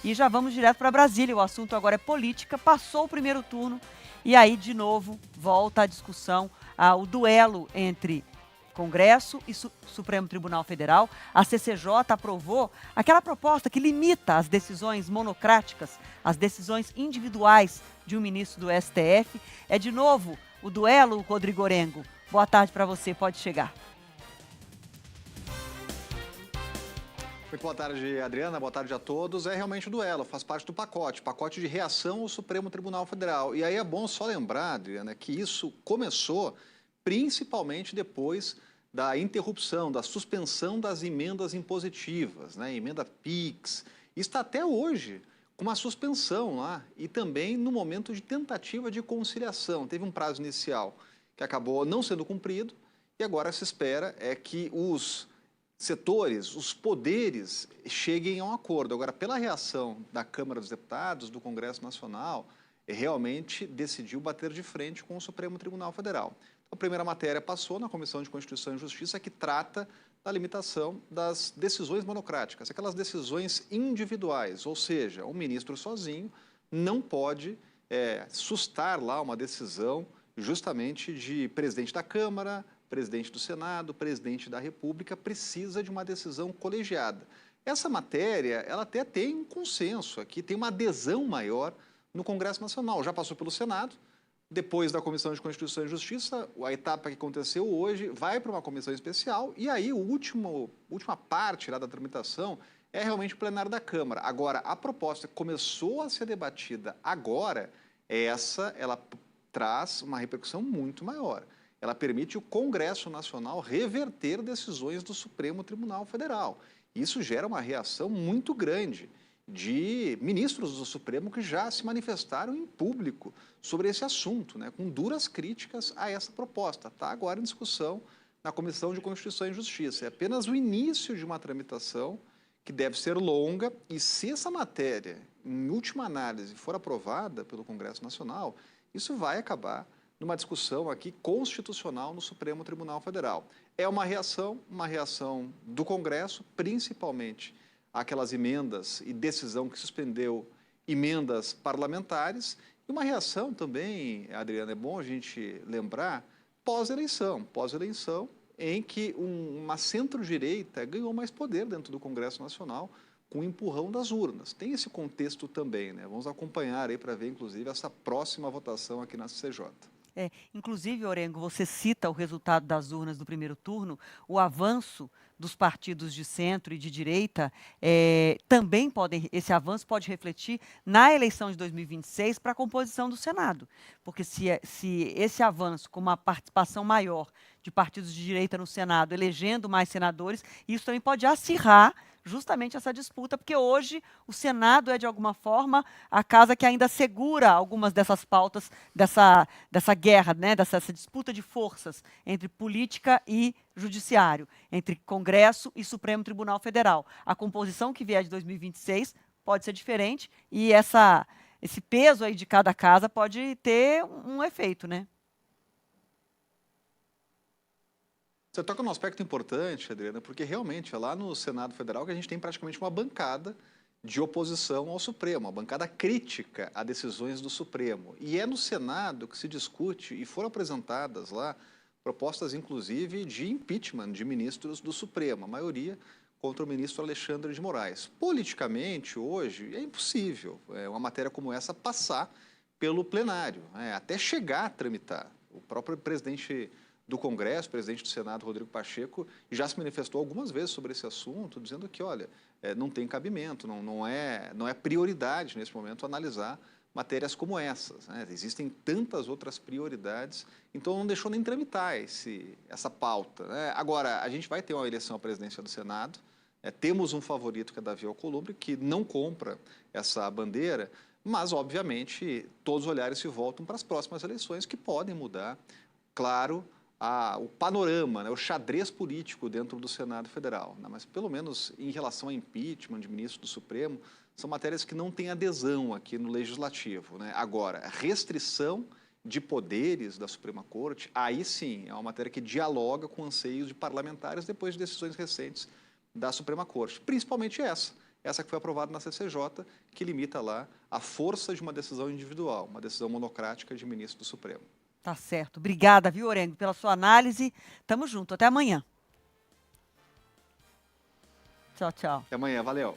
E já vamos direto para Brasília. O assunto agora é política. Passou o primeiro turno e aí, de novo, volta a discussão, o duelo entre Congresso e Supremo Tribunal Federal. A CCJ aprovou aquela proposta que limita as decisões monocráticas, as decisões individuais de um ministro do STF. É de novo o duelo, Rodrigo Orengo. Boa tarde para você, pode chegar. Muito boa tarde, Adriana. Boa tarde a todos. É realmente o duelo, faz parte do pacote de reação ao Supremo Tribunal Federal. E aí é bom só lembrar, Adriana, que isso começou principalmente depois da interrupção, da suspensão das emendas impositivas, né? Emenda PIX. Está até hoje com uma suspensão lá e também no momento de tentativa de conciliação. Teve um prazo inicial que acabou não sendo cumprido e agora se espera que os setores, os poderes cheguem a um acordo. Agora, pela reação da Câmara dos Deputados, do Congresso Nacional, realmente decidiu bater de frente com o Supremo Tribunal Federal. A primeira matéria passou na Comissão de Constituição e Justiça, que trata da limitação das decisões monocráticas, aquelas decisões individuais, ou seja, um ministro sozinho não pode sustar lá uma decisão justamente de presidente da Câmara, presidente do Senado, presidente da República, precisa de uma decisão colegiada. Essa matéria, ela até tem um consenso aqui, tem uma adesão maior no Congresso Nacional. Já passou pelo Senado, depois da Comissão de Constituição e Justiça, a etapa que aconteceu hoje vai para uma comissão especial e aí a última parte lá da tramitação é realmente o plenário da Câmara. Agora, a proposta que começou a ser debatida agora, ela traz uma repercussão muito maior. Ela permite o Congresso Nacional reverter decisões do Supremo Tribunal Federal. Isso gera uma reação muito grande de ministros do Supremo que já se manifestaram em público sobre esse assunto, né, com duras críticas a essa proposta. Está agora em discussão na Comissão de Constituição e Justiça. É apenas o início de uma tramitação que deve ser longa e se essa matéria, em última análise, for aprovada pelo Congresso Nacional, isso vai acabar numa discussão aqui constitucional no Supremo Tribunal Federal. É uma reação do Congresso, principalmente aquelas emendas e decisão que suspendeu emendas parlamentares, e uma reação também, Adriana, é bom a gente lembrar, pós-eleição em que uma centro-direita ganhou mais poder dentro do Congresso Nacional com o empurrão das urnas. Tem esse contexto também, né? Vamos acompanhar aí para ver, inclusive, essa próxima votação aqui na CCJ. Inclusive, Orengo, você cita o resultado das urnas do primeiro turno, o avanço dos partidos de centro e de direita, esse avanço pode refletir na eleição de 2026 para a composição do Senado. Porque se esse avanço, com uma participação maior de partidos de direita no Senado, elegendo mais senadores, isso também pode acirrar justamente essa disputa, porque hoje o Senado é, de alguma forma, a casa que ainda segura algumas dessas pautas, dessa guerra, né, dessa disputa de forças entre política e judiciário, entre Congresso e Supremo Tribunal Federal. A composição que vier de 2026 pode ser diferente e esse peso aí de cada casa pode ter um efeito, né? Você toca num aspecto importante, Adriana, porque realmente é lá no Senado Federal que a gente tem praticamente uma bancada de oposição ao Supremo, uma bancada crítica a decisões do Supremo. E é no Senado que se discute e foram apresentadas lá propostas, inclusive, de impeachment de ministros do Supremo, a maioria contra o ministro Alexandre de Moraes. Politicamente, hoje, é impossível uma matéria como essa passar pelo plenário, até chegar a tramitar. O próprio presidente do Congresso, o presidente do Senado, Rodrigo Pacheco, já se manifestou algumas vezes sobre esse assunto, dizendo que, olha, não tem cabimento, não é prioridade nesse momento analisar matérias como essas, né? Existem tantas outras prioridades, então não deixou nem tramitar essa pauta, né? Agora, a gente vai ter uma eleição à presidência do Senado, temos um favorito que é Davi Alcolumbre, que não compra essa bandeira, mas, obviamente, todos os olhares se voltam para as próximas eleições que podem mudar, claro, o panorama, né, o xadrez político dentro do Senado Federal. Né? Mas, pelo menos, em relação a impeachment de ministro do Supremo, são matérias que não têm adesão aqui no Legislativo. Né? Agora, restrição de poderes da Suprema Corte, aí sim, é uma matéria que dialoga com anseios de parlamentares depois de decisões recentes da Suprema Corte. Principalmente essa, essa que foi aprovada na CCJ, que limita lá a força de uma decisão individual, uma decisão monocrática de ministro do Supremo. Tá certo. Obrigada, viu, Orengo, pela sua análise. Tamo junto. Até amanhã. Tchau, tchau. Até amanhã. Valeu.